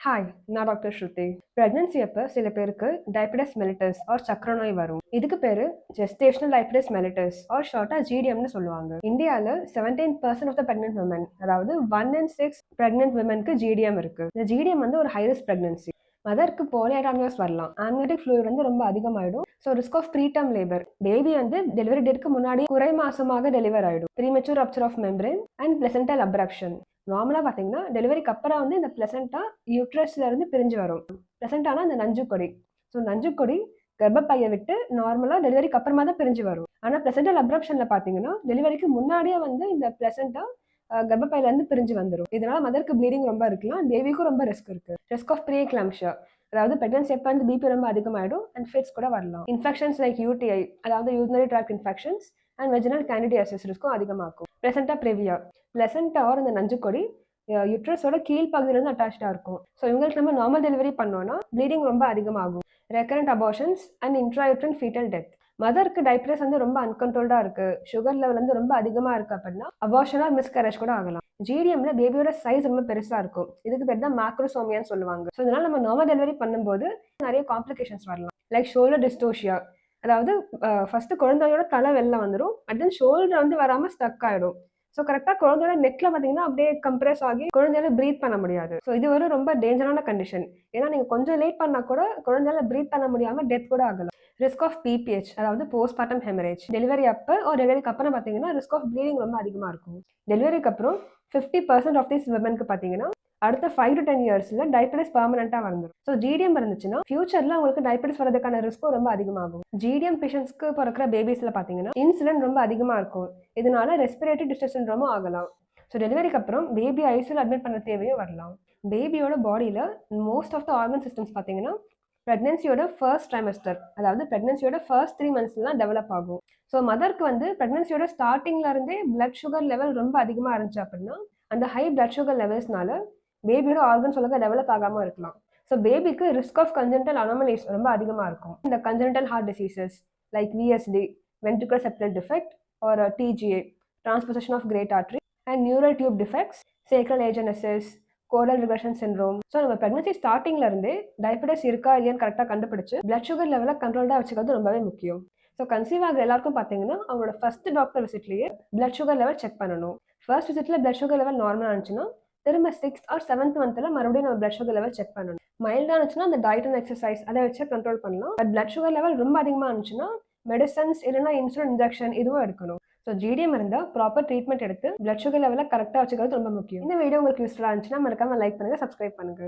Hi, நான் doctor ஸ்ருதி. Pregnancy அப்ப சில பேருக்கு டயபெட்டிஸ் மெலிட்டஸ் ஆர் சர்க்கரை நோய் வரும். இதுக்கு பேரு ஜெஸ்டேஷனல் டயபெட்டிஸ் மெலிட்டஸ் ஆர் ஷார்ட்டா ஜிடிஎம்னு சொல்லுவாங்க. இந்தியால 17% ஆஃப் த பிரெக்னன்ட் விமன், அதாவது 1 in 6 பிரெக்னன்ட் விமனுக்கு ஜிடிஎம் இருக்கு. இந்த ஜிடிஎம் வந்து ஒரு ஹை ரிஸ்க் பிரெக்னன்சி. மதருக்கு போலியாடாமியாஸ் வரலாம். ஆம்னியோட்டிக் ஃப்ளூயிட் வந்து ரொம்ப அதிகமாயிடும். So risk of preterm labour. Baby வந்து டெலிவரி டேட்க்கு முன்னாடி குறை மாசமாக டெலிவர் ஆயிடும். Premature rupture of membrane and placental abruption. நார்மலாக பார்த்தீங்கன்னா டெலிவரிக்கு அப்புறம் வந்து இந்த பிளசண்டா யூட்ரஸ்ல இருந்து பிரிஞ்சு வரும். பிளசண்டானா இந்த நஞ்சுக்கொடி. ஸோ நஞ்சுக்கொடி கர்ப்பப்பையை விட்டு நார்மலாக டெலிவரிக்கு அப்புறமா தான் பிரிஞ்சு வரும். ஆனால் பிளசண்டல் அப்ரப்ஷன்ல பார்த்தீங்கன்னா டெலிவரிக்கு முன்னாடியே வந்து இந்த பிளசண்டா கர்ப்பப்பையில இருந்து பிரிஞ்சு வந்துடும். இதனால மதருக்கு ப்ளீடிங் ரொம்ப இருக்கலாம், பேபிக்கும் ரொம்ப ரிஸ்க் இருக்கு. ரிஸ்க் ஆஃப் ப்ரீ எக்லாம்ஷியா, அதாவது பிரெக்னன்சி எப்போ வந்து பிபி ரொம்ப அதிகமாயிடும் அண்ட் ஃபிட்ஸ் கூட வரலாம். இன்ஃபெக்ஷன்ஸ் லைக் யூடிஐ, அதாவது urinary tract infections and vaginal candidiasis ரிஸ்க்கும் அதிகமாகும். பிளசண்டா ப்ரெவியா, பிளசண்டா ஆர் இந்த நஞ்சுக்கொடி யுட்ரஸோட கீழ்ப்பகுதியிலேருந்து அட்டாச்சாக இருக்கும். ஸோ இவங்களுக்கு நம்ம நார்மல் டெலிவரி பண்ணோம்னா ப்ளீடிங் ரொம்ப அதிகமாகும். Recurrent abortions and intrauterine fetal death. மதருக்கு டயபெட்டிஸ் வந்து ரொம்ப அன்கண்ட்ரோல்டாக இருக்கு, சுகர் லெவல் வந்து ரொம்ப அதிகமாக இருக்கு அப்படின்னா அபார்ஷன் ஆர் மிஸ்கரேஜ் கூட ஆகலாம். ஜிடிஎம்ல பேபியோட சைஸ் ரொம்ப பெருசா இருக்கும். இதுக்கு பேர் தான் மேக்ரோசோமியான்னு சொல்லுவாங்க. ஸோ இதனால நம்ம நார்மல் டெலிவரி பண்ணும்போது நிறைய காம்ப்ளிகேஷன்ஸ் வரலாம். லைக் ஷோல்டர் டிஸ்டோஷியா, அதாவது ஃபர்ஸ்ட் குழந்தையோட தலை வெளில வந்துடும், பட் தென் ஷோல்டர் வந்து வராமல் ஸ்டக் ஆகிடும். ஸோ கரெக்டாக குழந்தையோட நெக்ல பார்த்தீங்கன்னா அப்படியே கம்ப்ரெஸ் ஆகி குழந்தையால ப்ரீத் பண்ண முடியாது. ஸோ இது ஒரு ரொம்ப டேஞ்சரான கண்டிஷன். ஏன்னா நீங்கள் கொஞ்சம் லேட் பண்ணால் கூட குழந்தையால ப்ரீத் பண்ண முடியாமல் டெத் கூட ஆகலாம். ரிஸ்க் ஆஃப் பிபிஹெச், அதாவது போஸ்ட்மார்ட்டம் ஹெமரேஜ். டெலிவரி அப்போ ஒரு டெலிவரிக்கு அப்புறம் பார்த்தீங்கன்னா ரிஸ்க் ஆஃப் ப்ளீடிங் ரொம்ப அதிகமாக இருக்கும். டெலிவரிக்கு அப்புறம் 50% ஆஃப் தீஸ் விமனுக்கு பார்த்தீங்கன்னா அடுத்த 5 to 10 இயர்ஸ்ல டயபெட்டிஸ் பெர்மனெண்ட்டாக வந்துடும். ஸோ ஜிடிஎம் இருந்துச்சுன்னா ஃபியூச்சர்ல உங்களுக்கு டயபெட்டிஸ் வரதுக்கான ரிஸ்க்கும் ரொம்ப அதிகமாகும். ஜிடிஎம் பேஷண்ட்ஸ்க்கு பிறக்கிற பேபிஸ்ல பார்த்தீங்கன்னா இன்சுலின் ரொம்ப அதிகமாக இருக்கும். இதனால ரெஸ்பிரேட்டரி டிஸ்ட்ரெஸ் சிண்ட்ரோமும் ஆகலாம். ஸோ டெலிவரிக்கு அப்புறம் பேபி ஐசியூல அட்மிட் பண்ண தேவையும் வரலாம். பேபியோட பாடியில most of the organ systems பார்த்தீங்கன்னா ப்ரெக்னன்சியோட ஃபர்ஸ்ட் ட்ரைமஸ்டர், அதாவது ப்ரெக்னன்சியோட ஃபர்ஸ்ட் 3 monthsலாம் டெவலப் ஆகும். ஸோ மதருக்கு வந்து ப்ரெக்னன்சியோட ஸ்டார்டிங்ல இருந்தே பிளட் சுகர் லெவல் ரொம்ப அதிகமாக இருந்துச்சு அப்படின்னா அந்த ஹை பிளட் சுகர் லெவல்ஸ்னால பேபியோட ஆர்கன்ஸ் ஒழுங்காக டெவலப் ஆகாமல் இருக்கலாம். ஸோ பேபிக்கு ரிஸ்க் ஆஃப் கன்ஜென்டல் அனாமலிஸ் ரொம்ப அதிகமாக இருக்கும். இந்த congenital heart diseases like VSD, ventricular septal defect or TGA, transposition of great artery and neural tube defects, sacral agenesis, caudal regression syndrome. So நம்ம pregnancy ஸ்டார்டிங்ல இருந்தே டயபெட்டிஸ் இருக்கா இல்லையான்னு கரெக்டாக கண்டுபிடிச்சு பிளட் சுகர் லெவலை கண்ட்ரோல்டாக வச்சுக்கிறது ரொம்பவே முக்கியம். ஸோ கன்சீவ் ஆகிற எல்லாருக்கும் பார்த்தீங்கன்னா அவங்களோட ஃபர்ஸ்ட் டாக்டர் விசிட்லேயே பிளட் சுகர் லெவல் செக் பண்ணணும். ஃபர்ஸ்ட் விசிட்ல பிளட் சுகர் லெவல் நார்மலாக இருந்துச்சுன்னா திரும்ப 6th or 7th மந்த்ல மறுபடியும் நம்ம பிளட் சுகர் லெவல் செக் பண்ணணும். மைல்டாக இருந்துச்சுன்னா அந்த டயட் அண்ட் எக்ஸசைஸ் அதை வச்சு கண்ட்ரோல் பண்ணலாம். பட் பிளட் சுகர் லெவல் ரொம்ப அதிகமாக இருந்துச்சுன்னா மெடிசன்ஸ் இல்லைன்னா இன்சுலின் இன்ஜெக்ஷன் இதுவும் எடுக்கணும். ஸோ ஜிடிஎம் இருந்தால் ப்ராப்பர் ட்ரீட்மெண்ட் எடுத்து பிளட் சுகர் லெவலை கரெக்டாக வச்சுக்கிறது ரொம்ப முக்கியம். இந்த வீடியோ உங்களுக்கு யூஸ்ஃபுல்லாக இருந்துச்சுன்னா மறக்காம லைக் பண்ணுங்க, சப்ஸ்கிரைப் பண்ணுங்க.